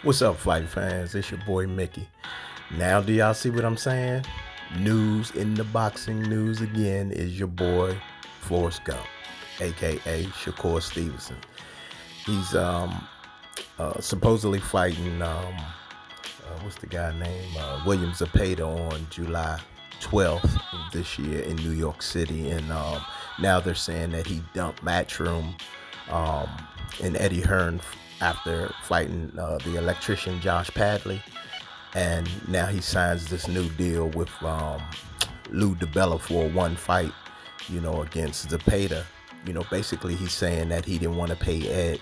What's up, fight fans? It's your boy Mickey. Now, do y'all see what I'm saying? News in the boxing news again is your boy Forrest Gump, aka Shakur Stevenson. He's supposedly fighting what's the guy name? William Zepeda on July 12th of this year in New York City, and now they're saying that he dumped Matchroom and Eddie Hearn after fighting the electrician Josh Padley, and now he signs this new deal with Lou DiBella for one fight, against Zepeda. Basically he's saying that he didn't want to pay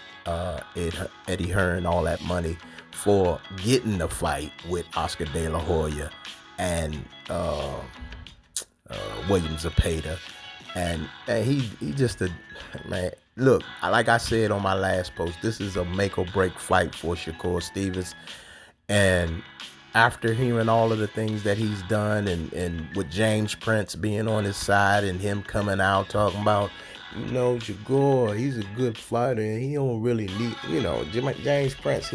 Eddie Hearn all that money for getting the fight with Oscar De La Hoya and William Zepeda. And he just a man. Look, like I said on my last post, this is a make or break fight for Shakur Stevens. And after hearing all of the things that he's done, and with James Prince being on his side and him coming out talking about, Shakur, he's a good fighter and he don't really need, James Prince,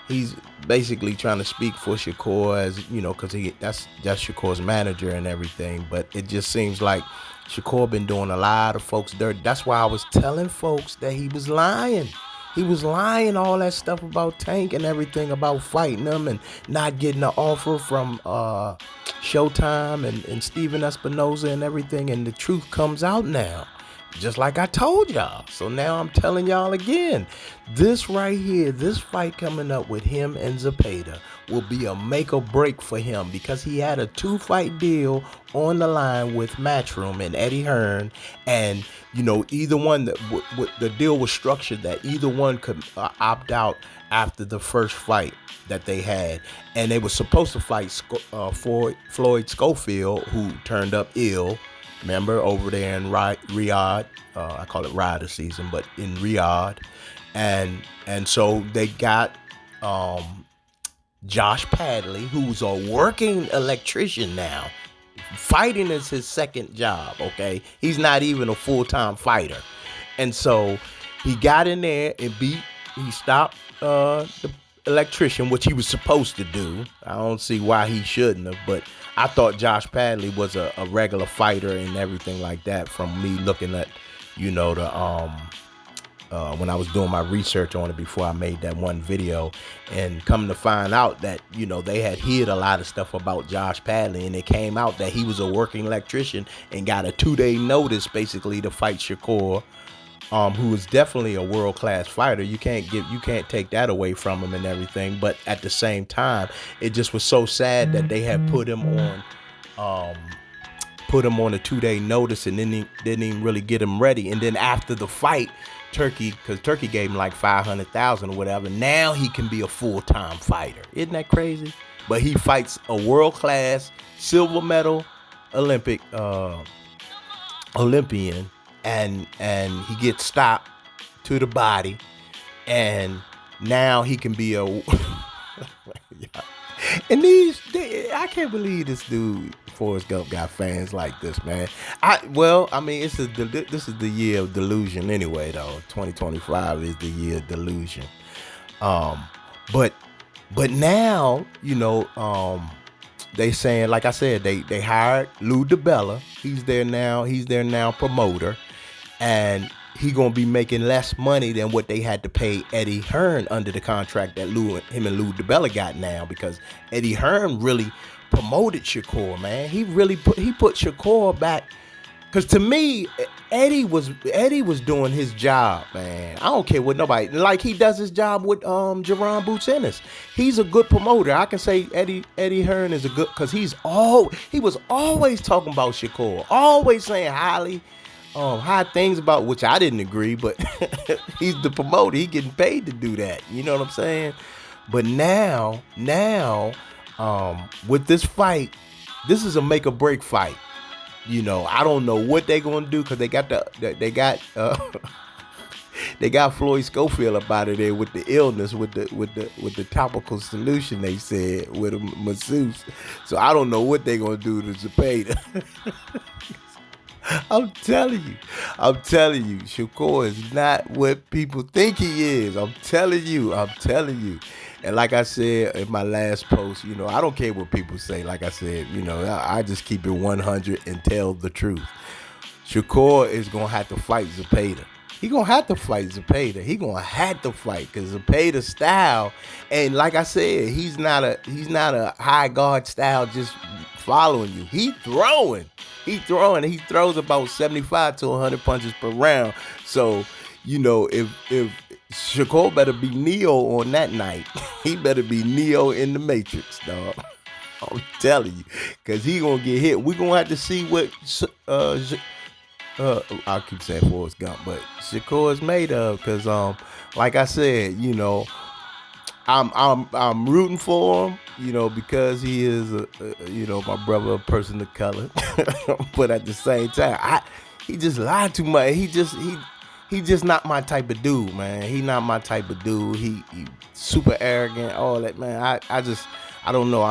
he's basically trying to speak for Shakur as, because that's Shakur's manager and everything. But it just seems like Shakur been doing a lot of folks dirt. That's why I was telling folks that he was lying. He was lying all that stuff about Tank and everything, about fighting him and not getting an offer from Showtime and Steven Espinoza and everything. And the truth comes out now, just like I told y'all. So now I'm telling y'all again, this right here, this fight coming up with him and Zepeda will be a make or break for him, because he had a 2-fight deal on the line with Matchroom and Eddie Hearn, and either one, the deal was structured that either one could opt out after the first fight that they had, and they were supposed to fight Floyd Schofield, who turned up ill. Remember, over there in Riyadh, I call it Rider season, but in Riyadh, and so they got Josh Padley, who's a working electrician now. Fighting is his second job, okay? He's not even a full-time fighter. And so he got in there and he stopped the electrician, which he was supposed to do. I don't see why he shouldn't have, but I thought Josh Padley was a regular fighter and everything like that from me looking at, when I was doing my research on it before I made that one video, and come to find out that, they had hid a lot of stuff about Josh Padley, and it came out that he was a working electrician and got a 2-day notice basically to fight Shakur, who is definitely a world-class fighter. You can't take that away from him and everything. But at the same time, it just was so sad that they had put him on a 2-day notice and then didn't even really get him ready. And then after the fight, because Turkey gave him like $500,000 or whatever, now he can be a full-time fighter. Isn't that crazy? But he fights a world-class silver medal Olympian, and he gets stopped to the body, and now he can be a and I can't believe this dude Forrest Gump got fans like this, man. This is the year of delusion anyway, though. 2025 is the year of delusion. But now, they saying, like I said, they hired Lou DiBella. He's their now promoter, and he gonna be making less money than what they had to pay Eddie Hearn under the contract that him and Lou DiBella got now, because Eddie Hearn really promoted Shakur, man. He put Shakur back, because to me, Eddie was doing his job, man. I don't care what nobody, like he does his job with Jerron Boots Ennis. He's a good promoter. I can say Eddie Hearn is a good, because he was always talking about Shakur, always saying high things about, which I didn't agree, but he's the promoter. He getting paid to do that. You know what I'm saying? But now, with this fight, this is a make or break fight. I don't know what they're gonna do, because they got Floyd Schofield up out of there with the illness, with the topical solution, they said, with a masseuse. So I don't know what they're gonna do to Zepeda. I'm telling you, Shakur is not what people think he is. I'm telling you. And like I said in my last post, I don't care what people say. Like I said, I just keep it 100 and tell the truth. Shakur is gonna have to fight Zepeda. He gonna have to fight Zepeda. He gonna have to fight because Zepeda's style, and like I said, he's not a high guard style just following you. He throwing. He throws about 75 to 100 punches per round. So, if Shakur better be Neo on that night, he better be Neo in the Matrix, dog. I'm telling you, because he gonna get hit. We gonna have to see what I keep saying Forrest Gump, but Shakur is made of. Because like I said, I'm rooting for him, because he is my brother, a person of color. But at the same time, he just lied too much. He just not my type of dude, man. He not my type of dude. He super arrogant, all that, man. I don't know.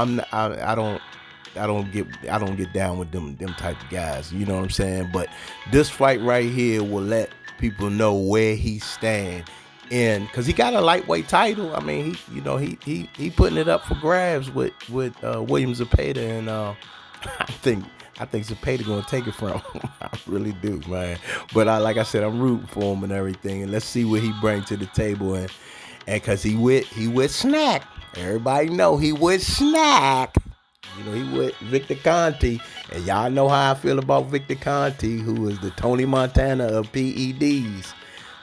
I don't get down with them type of guys. You know what I'm saying? But this fight right here will let people know where he stand. And because he got a lightweight title, I mean, he putting it up for grabs with William Zepeda, and I think Zepeda gonna take it from him. I really do, man. But like I said, I'm rooting for him and everything, and let's see what he brings to the table. And because he with Snack, everybody know he with Snack. He with Victor Conte, and y'all know how I feel about Victor Conte, who is the Tony Montana of PEDs.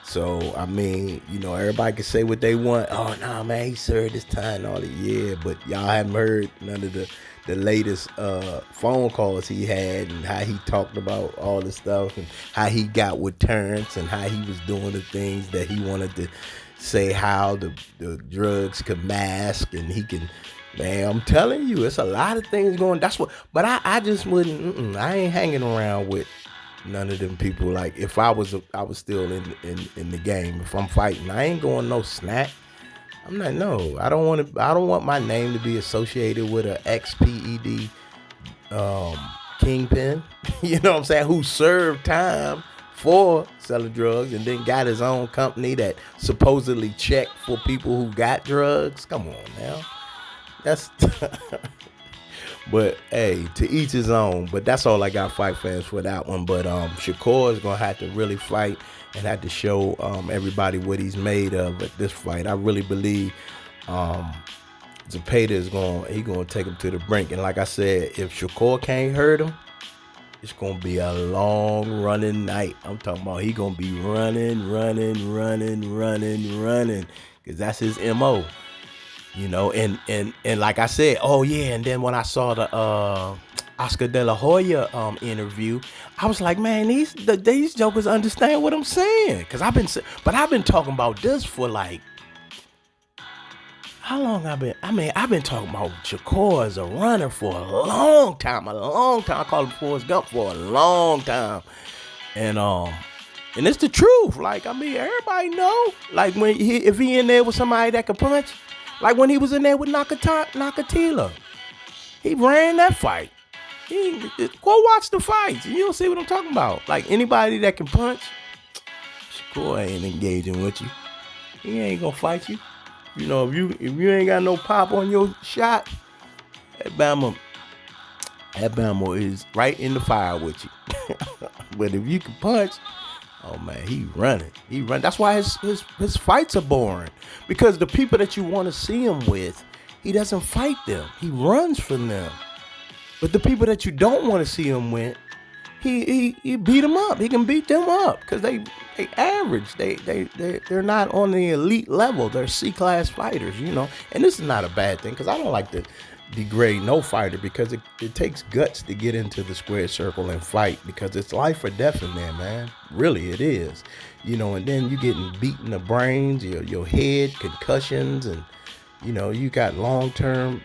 So, I mean, everybody can say what they want. Oh, no, man, he served his time all the year. But y'all haven't heard none of the latest phone calls he had, and how he talked about all the stuff, and how he got with Terrence, and how he was doing the things that he wanted to say, how the drugs could mask, and he can... Man, I'm telling you, it's a lot of things going. But I just wouldn't. I ain't hanging around with none of them people. Like, if I was still in the game. If I'm fighting, I ain't going no Snack. I'm not. No, I don't want my name to be associated with a ex-PED kingpin. You know what I'm saying? Who served time for selling drugs and then got his own company that supposedly checked for people who got drugs. Come on now. That's but hey, to each his own. But that's all I got, fight fans, for that one. But Shakur is gonna have to really fight and have to show everybody what he's made of at this fight. I really believe Zepeda is gonna take him to the brink. And like I said, if Shakur can't hurt him, it's gonna be a long running night. I'm talking about he gonna be running, because that's his MO. And like I said, oh yeah, and then when I saw the Oscar De La Hoya interview, I was like, man, these jokers understand what I'm saying, because I've been talking about this for like, how long I've been talking about Shakur as a runner for a long time. I call him Forrest Gump for a long time, and it's the truth. Like, I mean, everybody know, like, if he in there with somebody that can punch. Like when he was in there with Nakatila. He ran that fight. Go watch the fights. You'll see what I'm talking about. Like, anybody that can punch, Shakur ain't engaging with you. He ain't gonna fight you. If you ain't got no pop on your shot, that Bama is right in the fire with you. But if you can punch, oh man, he running. That's why his fights are boring. Because the people that you want to see him with, he doesn't fight them. He runs from them. But the people that you don't want to see him with, he beat them up. He can beat them up because they average. They're not on the elite level. They're C-class fighters, And this is not a bad thing, because I don't like to degrade no fighter, because it takes guts to get into the square circle and fight, because it's life or death in there, man. Really, it is. And then you getting beaten the brains, your head, concussions, and you got long-term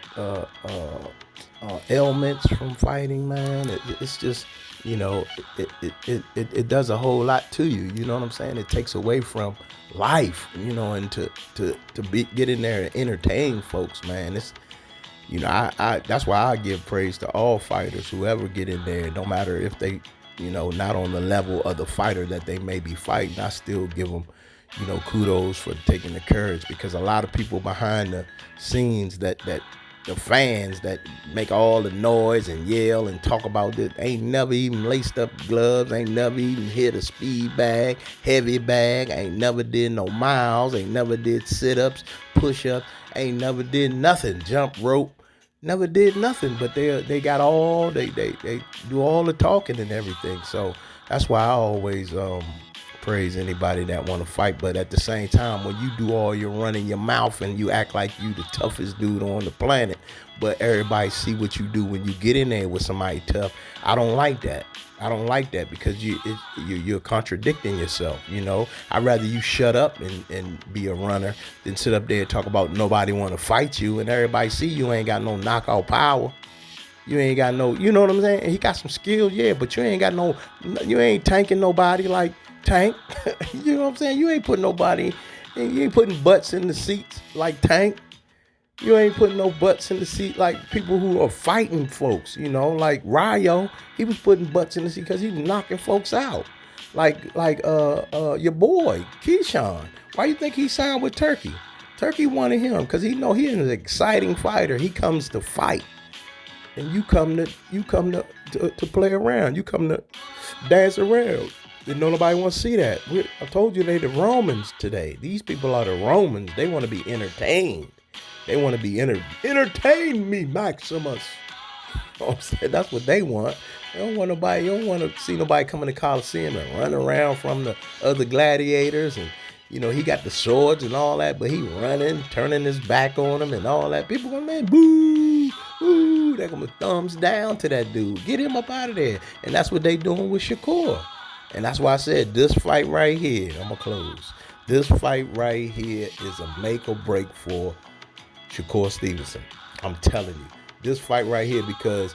ailments from fighting, man. It's just, it does a whole lot to you. You know what I'm saying? It takes away from life, and to get in there and entertain folks, man. It's, that's why I give praise to all fighters, whoever get in there, no matter if they, not on the level of the fighter that they may be fighting. I still give them, kudos for taking the courage, because a lot of people behind the scenes that the fans that make all the noise and yell and talk about this ain't never even laced up gloves, ain't never even hit a speed bag, heavy bag, ain't never did no miles, ain't never did sit-ups, push-ups, ain't never did nothing, jump rope, never did nothing. But they got all they do all the talking and everything. So that's why I always praise anybody that want to fight. But at the same time, when you do all your running your mouth and you act like you the toughest dude on the planet, but everybody see what you do when you get in there with somebody tough, I don't like that. I don't like that, because you're contradicting yourself. I'd rather you shut up and be a runner than sit up there and talk about nobody want to fight you and everybody see you ain't got no knockout power. You ain't got no, you know what I'm saying? He got some skills, yeah, but you ain't tanking nobody like Tank. You know what I'm saying? You ain't putting butts in the seats like Tank. You ain't putting no butts in the seat like people who are fighting folks, like Ryo. He was putting butts in the seat because he was knocking folks out. Like your boy, Keyshawn. Why you think he signed with Turkey? Turkey wanted him because he know he's an exciting fighter. He comes to fight. And you come to play around. You come to dance around. And nobody wants to see that. I told you they the Romans today. These people are the Romans. They want to be entertained. They want to be entertain me, Maximus. You know what I'm saying? That's what they want. They don't want nobody. You don't want to see nobody come in the Coliseum and run around from the other gladiators. And he got the swords and all that, but he running, turning his back on them and all that. People going, man, boo, boo. They're going to thumbs down to that dude. Get him up out of there. And that's what they doing with Shakur. And that's why I said this fight right here, I'm going to close. This fight right here is a make or break for Shakur Stevenson. I'm telling you. This fight right here, because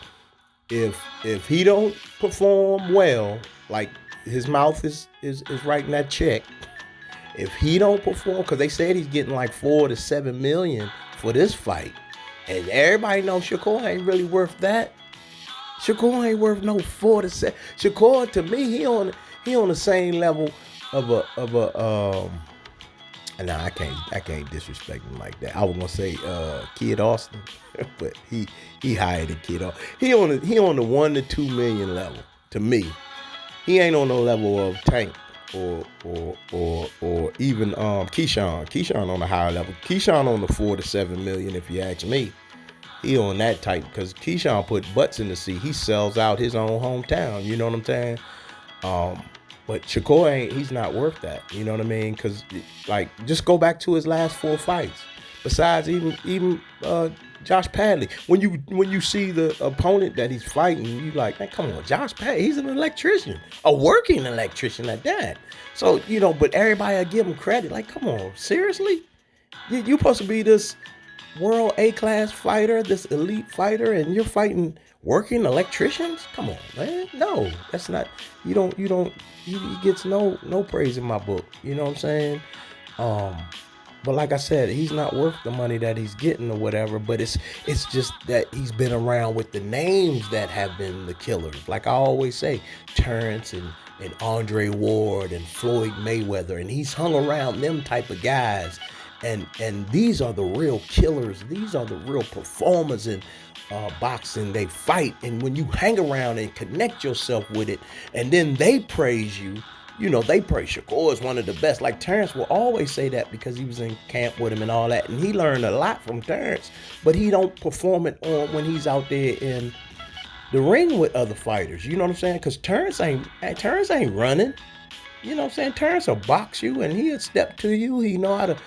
if he don't perform well, like his mouth is writing that check, if he don't perform, because they said he's getting like $4 to $7 million for this fight, and everybody knows Shakur ain't really worth that. Shakur ain't worth no 4 to 7. Shakur, to me, he on the same level of a nah, I can't disrespect him like that. I was gonna say Kid Austin, but he higher than Kid Austin. He on the $1 to $2 million level. To me, he ain't on the level of Tank or even Keyshawn. Keyshawn on the higher level. Keyshawn on the $4 to $7 million, if you ask me. He on that type, because Keyshawn put butts in the seat. He sells out his own hometown. You know what I'm saying? But Shakur he's not worth that. You know what I mean? Because like, just go back to his last 4 fights. Besides even Josh Padley, when you see the opponent that he's fighting, you like, man, come on, Josh Padley, he's an electrician, a working electrician at that. So but everybody give him credit. Like, come on, seriously, you supposed to be this world A-class fighter, this elite fighter, and you're fighting working electricians? Come on, man. No, that's not. He gets no praise in my book. You know what I'm saying? But like I said, he's not worth the money that he's getting or whatever. But it's just that he's been around with the names that have been the killers. Like I always say, Terrence and Andre Ward and Floyd Mayweather, and he's hung around them type of guys. And these are the real killers. These are the real performers in boxing. They fight, and when you hang around and connect yourself with it, and then they praise you, they praise Shakur is one of the best. Like Terrence will always say that because he was in camp with him and all that, and he learned a lot from Terrence. But he don't perform it on when he's out there in the ring with other fighters. You know what I'm saying? Because Terrence ain't running. You know what I'm saying? Terrence will box you, and he'll step to you. He know how to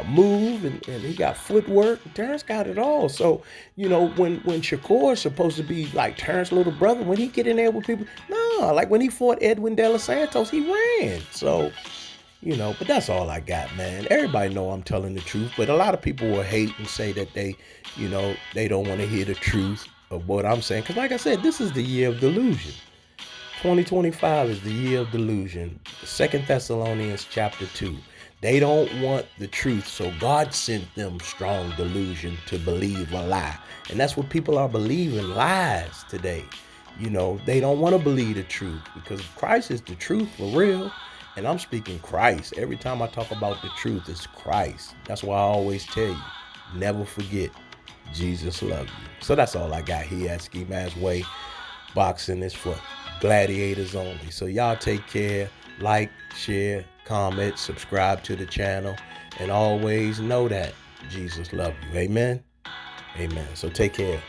move, and he got footwork. Terrence got it all. So, when Shakur is supposed to be like Terrence's little brother, when he get in there with people, no, like when he fought Edwin De Los Santos, he ran. So, but that's all I got, man. Everybody know I'm telling the truth, but a lot of people will hate and say that they don't want to hear the truth of what I'm saying. Because like I said, this is the year of delusion. 2025 is the year of delusion. 2 Thessalonians chapter 2. They don't want the truth, so God sent them strong delusion to believe a lie. And that's what people are believing, lies today. They don't want to believe the truth because Christ is the truth for real. And I'm speaking Christ. Every time I talk about the truth, it's Christ. That's why I always tell you, never forget, Jesus loves you. So that's all I got here at Ski Mask Way. Boxing is for gladiators only. So y'all take care. Like, share, comment, subscribe to the channel. And always know that Jesus loves you. Amen. Amen. So take care.